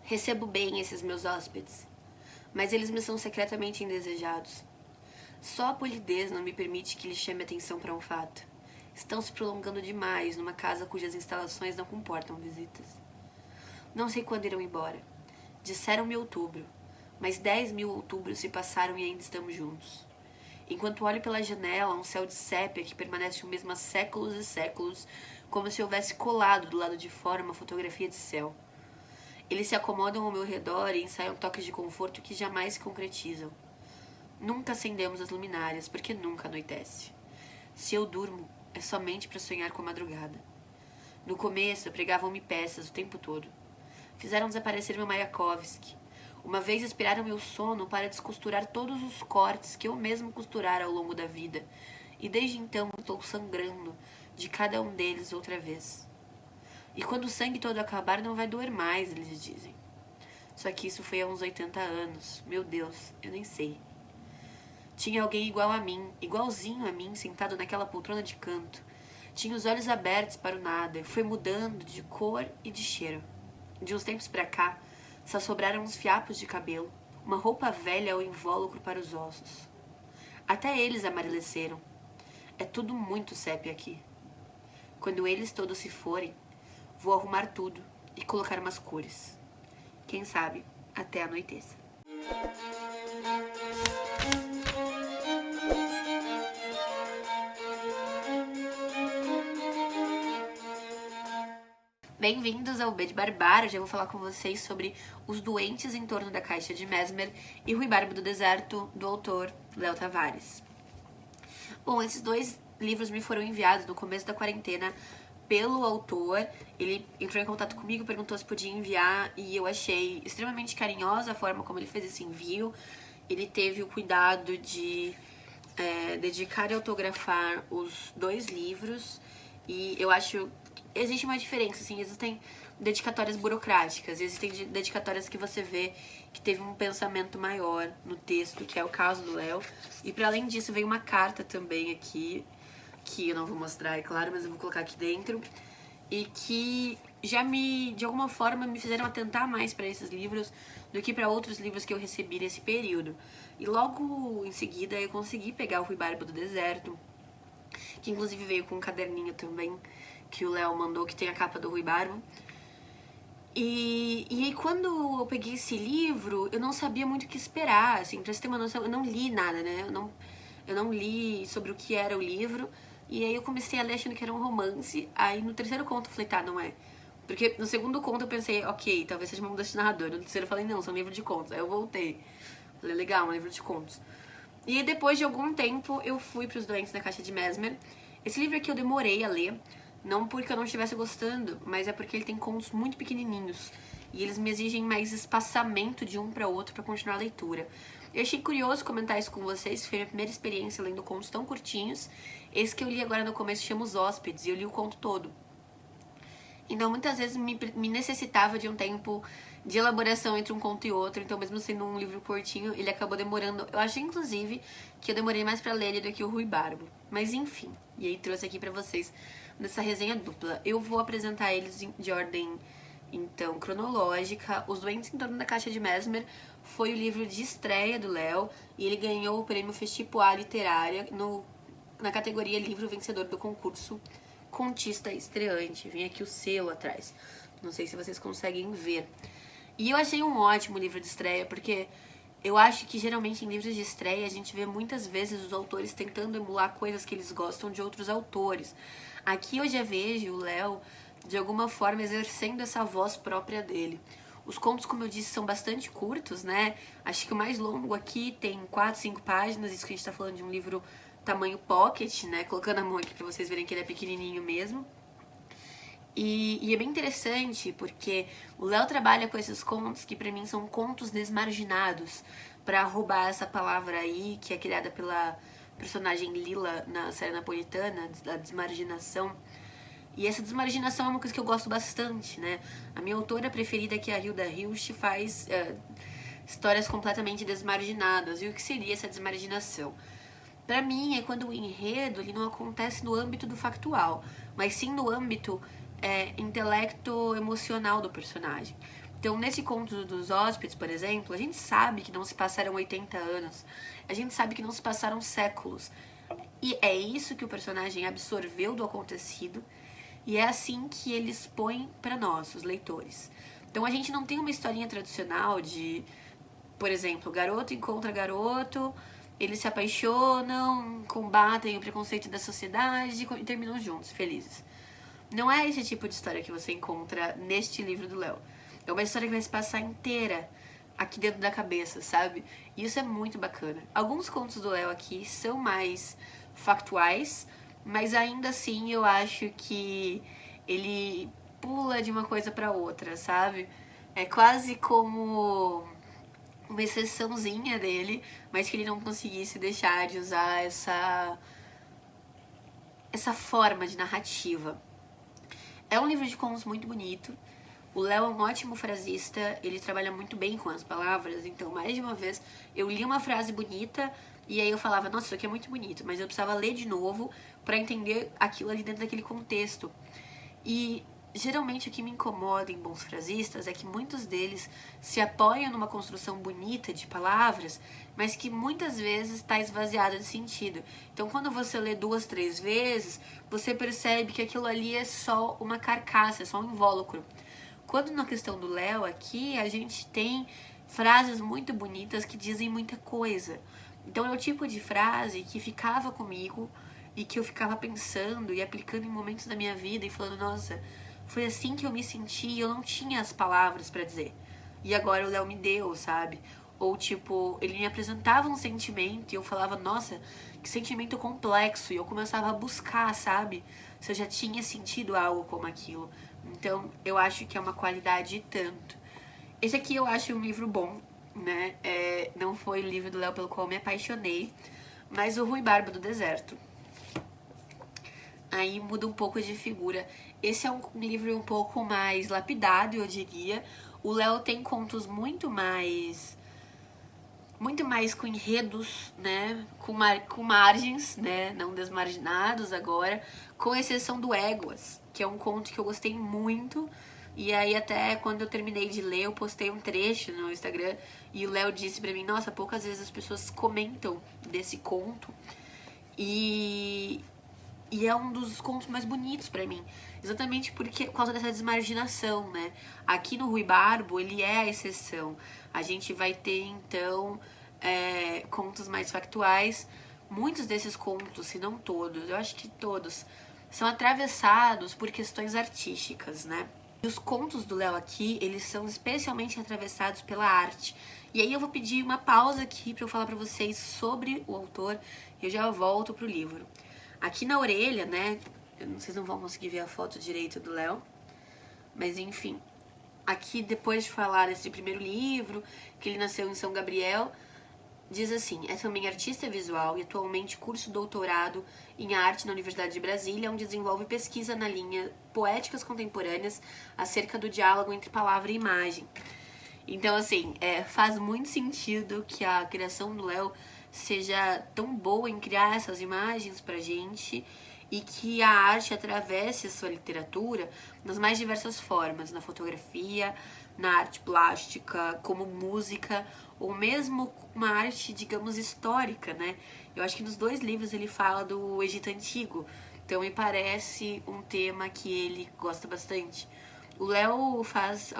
Recebo bem esses meus hóspedes, mas eles me são secretamente indesejados. Só a polidez não me permite que lhes chame atenção para um fato. Estão se prolongando demais numa casa cujas instalações não comportam visitas. Não sei quando irão embora. Disseram-me outubro, mas 10.000 outubros se passaram e ainda estamos juntos. Enquanto olho pela janela, um céu de sépia que permanece o mesmo há séculos e séculos, como se houvesse colado do lado de fora uma fotografia de céu. Eles se acomodam ao meu redor e ensaiam toques de conforto que jamais se concretizam. Nunca acendemos as luminárias, porque nunca anoitece. Se eu durmo, é somente para sonhar com a madrugada. No começo, pregavam-me peças o tempo todo. Fizeram desaparecer meu Mayakovsky. Uma vez inspiraram meu sono para descosturar todos os cortes que eu mesmo costurara ao longo da vida. E desde então estou sangrando de cada um deles outra vez. E quando o sangue todo acabar, não vai doer mais, eles dizem. Só que isso foi há uns 80 anos. Meu Deus, eu nem sei. Tinha alguém igual a mim, igualzinho a mim, sentado naquela poltrona de canto. Tinha os olhos abertos para o nada e foi mudando de cor e de cheiro. De uns tempos pra cá, só sobraram uns fiapos de cabelo, uma roupa velha ao invólucro para os ossos. Até eles amareleceram. É tudo muito sépia aqui. Quando eles todos se forem, vou arrumar tudo e colocar umas cores. Quem sabe, até anoiteça. Bem-vindos ao B de Barbara. Hoje eu vou falar com vocês sobre Os Doentes em Torno da Caixa de Mesmer e Ruibarbo do Deserto, do autor Léo Tavares. Bom, esses dois livros me foram enviados no começo da quarentena pelo autor. Ele entrou em contato comigo, perguntou se podia enviar e eu achei extremamente carinhosa a forma como ele fez esse envio. Ele teve o cuidado de dedicar e autografar os dois livros e eu acho que existe uma diferença, assim, existem dedicatórias burocráticas, existem dedicatórias que você vê que teve um pensamento maior no texto, que é o caso do Léo. E para além disso veio uma carta também aqui, que eu não vou mostrar, é claro, mas eu vou colocar aqui dentro, e que já de alguma forma, me fizeram atentar mais para esses livros do que para outros livros que eu recebi nesse período. E logo em seguida eu consegui pegar o Ruibarbo do Deserto, que inclusive veio com um caderninho também, que o Léo mandou, que tem a capa do Ruibarbo. E aí quando eu peguei esse livro, eu não sabia muito o que esperar, assim, pra você ter uma noção, eu não li nada, né? Eu não li sobre o que era o livro, e aí eu comecei a ler achando que era um romance, aí no terceiro conto eu falei, tá, não é. Porque no segundo conto eu pensei, ok, talvez seja uma mudança de narrador. No terceiro eu falei, não, são livros de contos. Aí eu voltei. Falei, legal, um livro de contos. E aí depois de algum tempo eu fui pros Doentes na Caixa de Mesmer. Esse livro aqui eu demorei a ler, não porque eu não estivesse gostando, mas é porque ele tem contos muito pequenininhos. E eles me exigem mais espaçamento de um para outro para continuar a leitura. Eu achei curioso comentar isso com vocês, foi a minha primeira experiência lendo contos tão curtinhos. Esse que eu li agora no começo chama Os Hóspedes, e eu li o conto todo. Então, muitas vezes me necessitava de um tempo de elaboração entre um conto e outro. Então, mesmo sendo um livro curtinho, ele acabou demorando. Eu acho, inclusive, que eu demorei mais pra ler ele do que o Ruibarbo. Mas, enfim. E aí, trouxe aqui pra vocês nessa resenha dupla. Eu vou apresentar eles de ordem, então, cronológica. Os Doentes em Torno da Caixa de Mesmer foi o livro de estreia do Léo. E ele ganhou o prêmio Festipoa Literária na categoria Livro Vencedor do concurso Contista Estreante. Vem aqui o selo atrás. Não sei se vocês conseguem ver. E eu achei um ótimo livro de estreia, porque eu acho que geralmente em livros de estreia a gente vê muitas vezes os autores tentando emular coisas que eles gostam de outros autores. Aqui eu já vejo o Léo, de alguma forma, exercendo essa voz própria dele. Os contos, como eu disse, são bastante curtos, né? Acho que o mais longo aqui tem 4, 5 páginas. Isso que a gente tá falando de um livro tamanho pocket, né? Colocando a mão aqui pra vocês verem que ele é pequenininho mesmo. E é bem interessante porque o Léo trabalha com esses contos que pra mim são contos desmarginados, pra roubar essa palavra aí que é criada pela personagem Lila na série napolitana, da desmarginação. E essa desmarginação é uma coisa que eu gosto bastante, né? A minha autora preferida, que é a Hilda Hilst, faz histórias completamente desmarginadas. E o que seria essa desmarginação? Pra mim, é quando o enredo ele não acontece no âmbito do factual, mas sim no âmbito intelecto emocional do personagem. Então, nesse conto dos hóspedes, por exemplo, a gente sabe que não se passaram 80 anos, a gente sabe que não se passaram séculos. E é isso que o personagem absorveu do acontecido, e é assim que ele expõe para nós, os leitores. Então, a gente não tem uma historinha tradicional de, por exemplo, garoto encontra garoto, eles se apaixonam, combatem o preconceito da sociedade e terminam juntos, felizes. Não é esse tipo de história que você encontra neste livro do Léo. É uma história que vai se passar inteira aqui dentro da cabeça, sabe? E isso é muito bacana. Alguns contos do Léo aqui são mais factuais, mas ainda assim eu acho que ele pula de uma coisa para outra, sabe? É quase como uma exceçãozinha dele, mas que ele não conseguisse deixar de usar essa forma de narrativa. É um livro de contos muito bonito. O Léo é um ótimo frasista, ele trabalha muito bem com as palavras, então mais de uma vez eu li uma frase bonita e aí eu falava, nossa, isso aqui é muito bonito, mas eu precisava ler de novo para entender aquilo ali dentro daquele contexto. E geralmente o que me incomoda em bons frasistas é que muitos deles se apoiam numa construção bonita de palavras, mas que muitas vezes está esvaziada de sentido. Então, quando você lê 2, 3 vezes, você percebe que aquilo ali é só uma carcaça, é só um invólucro. Quando na questão do Léo aqui, a gente tem frases muito bonitas que dizem muita coisa. Então é o tipo de frase que ficava comigo e que eu ficava pensando e aplicando em momentos da minha vida e falando, nossa, foi assim que eu me senti e eu não tinha as palavras pra dizer. E agora o Léo me deu, sabe? Ou tipo, ele me apresentava um sentimento e eu falava, nossa, que sentimento complexo. E eu começava a buscar, sabe? Se eu já tinha sentido algo como aquilo. Então, eu acho que é uma qualidade e tanto. Esse aqui eu acho um livro bom, né? Não foi o livro do Léo pelo qual eu me apaixonei, mas o Rui Barba do Deserto. Aí muda um pouco de figura. Esse é um livro um pouco mais lapidado, eu diria. O Léo tem contos muito mais com enredos, né, com margens, né, não desmarginados agora, com exceção do Éguas, que é um conto que eu gostei muito, e aí até quando eu terminei de ler, eu postei um trecho no Instagram, e o Léo disse pra mim, nossa, poucas vezes as pessoas comentam desse conto, e é um dos contos mais bonitos pra mim. Exatamente por causa dessa desmarginação, né? Aqui no Rui Barbo, ele é a exceção. A gente vai ter, então, contos mais factuais. Muitos desses contos, se não todos, eu acho que todos, são atravessados por questões artísticas, né? E os contos do Léo aqui, eles são especialmente atravessados pela arte. E aí eu vou pedir uma pausa aqui pra eu falar pra vocês sobre o autor e eu já volto pro livro. Aqui na orelha, né, vocês não vão conseguir ver a foto direito do Léo, mas enfim, aqui depois de falar desse primeiro livro, que ele nasceu em São Gabriel, diz assim, é também artista visual e atualmente curso doutorado em arte na Universidade de Brasília, onde desenvolve pesquisa na linha Poéticas Contemporâneas acerca do diálogo entre palavra e imagem. Então, assim, faz muito sentido que a criação do Léo seja tão boa em criar essas imagens pra gente e que a arte atravesse a sua literatura nas mais diversas formas, na fotografia, na arte plástica, como música, ou mesmo uma arte, digamos, histórica, né? Eu acho que nos 2 livros ele fala do Egito Antigo, então me parece um tema que ele gosta bastante. O Léo faz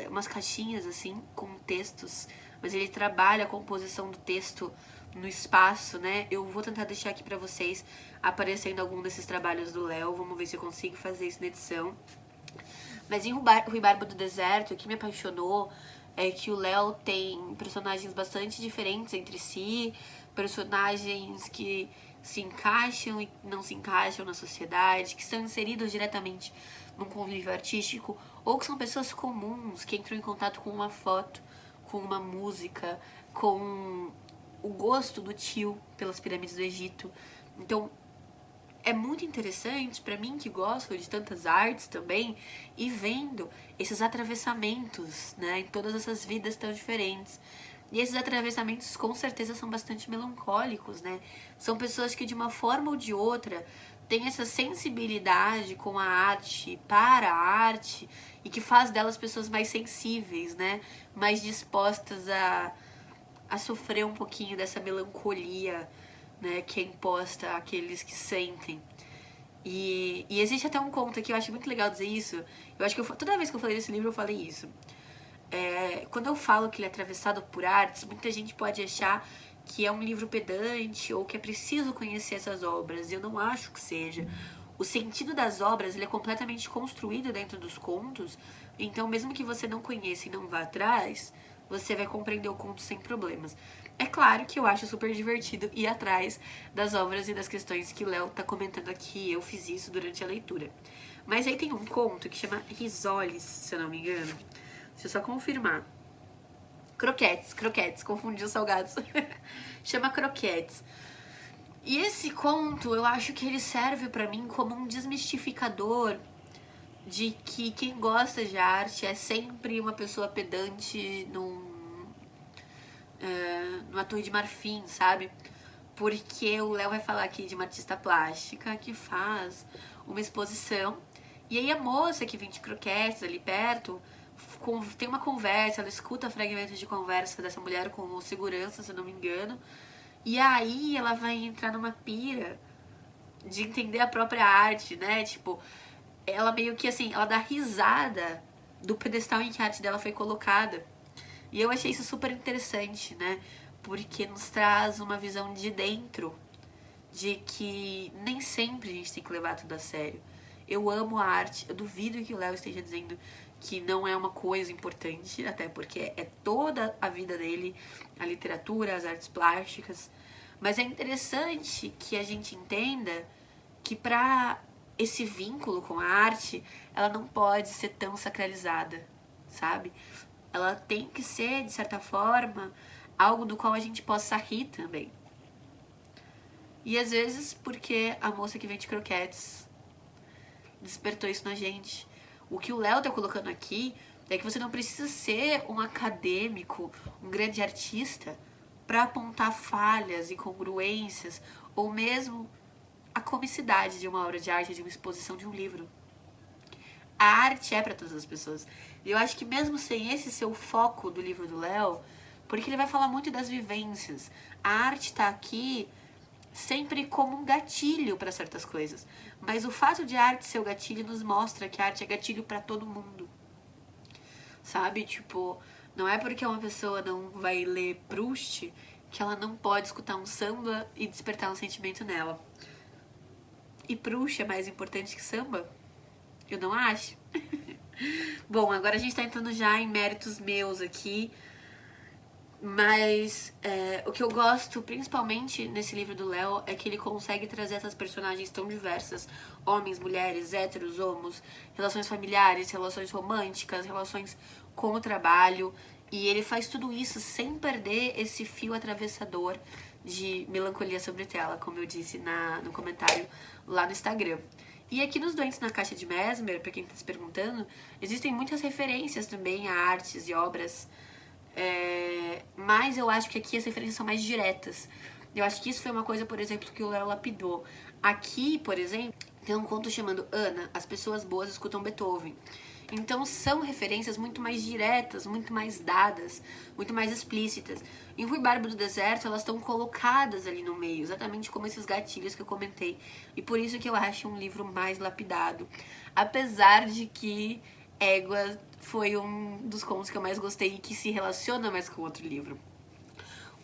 umas caixinhas assim com textos, mas ele trabalha a composição do texto no espaço, né? Eu vou tentar deixar aqui pra vocês aparecendo algum desses trabalhos do Léo, vamos ver se eu consigo fazer isso na edição. Mas em Rui Barba do Deserto, o que me apaixonou é que o Léo tem personagens bastante diferentes entre si, personagens que se encaixam e não se encaixam na sociedade, que são inseridos diretamente num convívio artístico, ou que são pessoas comuns que entram em contato com uma foto, com uma música, com o gosto do tio pelas pirâmides do Egito. Então, é muito interessante para mim que gosto de tantas artes também e vendo esses atravessamentos, né, em todas essas vidas tão diferentes. E esses atravessamentos com certeza são bastante melancólicos, né? São pessoas que de uma forma ou de outra tem essa sensibilidade com a arte, para a arte, e que faz delas pessoas mais sensíveis, né? Mais dispostas a sofrer um pouquinho dessa melancolia, né, que é imposta àqueles que sentem. E existe até um conto aqui, eu acho muito legal dizer isso. Eu acho que toda vez que eu falei desse livro, eu falei isso. Quando eu falo que ele é atravessado por artes, muita gente pode achar que é um livro pedante ou que é preciso conhecer essas obras. Eu não acho que seja. O sentido das obras ele é completamente construído dentro dos contos, então mesmo que você não conheça e não vá atrás, você vai compreender o conto sem problemas. É claro que eu acho super divertido ir atrás das obras e das questões que o Léo tá comentando aqui. Eu fiz isso durante a leitura. Mas aí tem um conto que chama Risoles, se eu não me engano. Deixa eu só confirmar. Croquetes, confundi os salgados. Chama Croquetes. E esse conto, eu acho que ele serve pra mim como um desmistificador de que quem gosta de arte é sempre uma pessoa pedante numa torre de marfim, sabe? Porque o Léo vai falar aqui de uma artista plástica que faz uma exposição. E aí a moça que vende croquetes ali perto tem uma conversa, ela escuta fragmentos de conversa dessa mulher com o segurança, se eu não me engano. E aí ela vai entrar numa pira de entender a própria arte, né? Tipo, ela meio que assim, ela dá risada do pedestal em que a arte dela foi colocada. E eu achei isso super interessante, né? Porque nos traz uma visão de dentro de que nem sempre a gente tem que levar tudo a sério. Eu amo a arte, eu duvido que o Léo esteja dizendo que não é uma coisa importante, até porque é toda a vida dele, a literatura, as artes plásticas. Mas é interessante que a gente entenda que para esse vínculo com a arte, ela não pode ser tão sacralizada, sabe? Ela tem que ser, de certa forma, algo do qual a gente possa rir também. E às vezes porque a moça que vende croquetes despertou isso na gente. O que o Léo tá colocando aqui é que você não precisa ser um acadêmico, um grande artista, para apontar falhas, incongruências, ou mesmo a comicidade de uma obra de arte, de uma exposição de um livro. A arte é para todas as pessoas. E eu acho que mesmo sem esse ser o foco do livro do Léo, porque ele vai falar muito das vivências, a arte tá aqui sempre como um gatilho para certas coisas. Mas o fato de a arte ser o gatilho nos mostra que a arte é gatilho para todo mundo. Sabe? Tipo, não é porque uma pessoa não vai ler Proust que ela não pode escutar um samba e despertar um sentimento nela. E Proust é mais importante que samba? Eu não acho. Bom, agora a gente tá entrando já em méritos meus aqui. Mas o que eu gosto principalmente nesse livro do Léo é que ele consegue trazer essas personagens tão diversas. Homens, mulheres, héteros, homos, relações familiares, relações românticas, relações com o trabalho. E ele faz tudo isso sem perder esse fio atravessador de melancolia sobre tela, como eu disse no comentário lá no Instagram. E aqui nos Doentes na Caixa de Mesmer, pra quem tá se perguntando, existem muitas referências também a artes e obras, mas eu acho que aqui as referências são mais diretas. Eu acho que isso foi uma coisa, por exemplo, que o Léo lapidou. Aqui, por exemplo, tem um conto chamado Ana, As Pessoas Boas Escutam Beethoven. Então são referências muito mais diretas, muito mais dadas, muito mais explícitas. Em Rui Barba do Deserto, elas estão colocadas ali no meio, exatamente como esses gatilhos que eu comentei. E por isso que eu acho um livro mais lapidado. Apesar de que Égua foi um dos contos que eu mais gostei e que se relaciona mais com outro livro.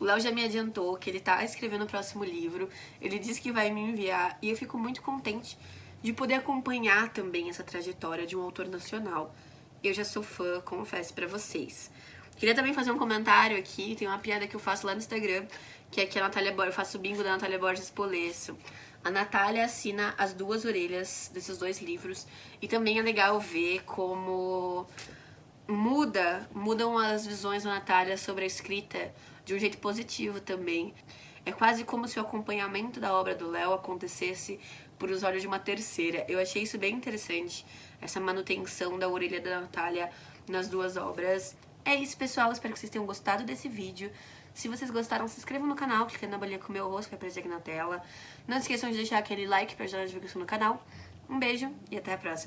O Léo já me adiantou que ele tá escrevendo o próximo livro, ele disse que vai me enviar e eu fico muito contente de poder acompanhar também essa trajetória de um autor nacional. Eu já sou fã, confesso pra vocês. Queria também fazer um comentário aqui, tem uma piada que eu faço lá no Instagram, que é que a Natália Borges, eu faço o bingo da Natália Borges Polesso. A Natália assina as duas orelhas desses dois livros e também é legal ver como mudam as visões da Natália sobre a escrita de um jeito positivo também. É quase como se o acompanhamento da obra do Léo acontecesse por os olhos de uma terceira. Eu achei isso bem interessante, essa manutenção da orelha da Natália nas duas obras. É isso, pessoal. Espero que vocês tenham gostado desse vídeo. Se vocês gostaram, se inscrevam no canal, clicando na bolinha com o meu rosto, que vai aparecer aqui na tela. Não esqueçam de deixar aquele like para ajudar a divulgação no canal. Um beijo e até a próxima.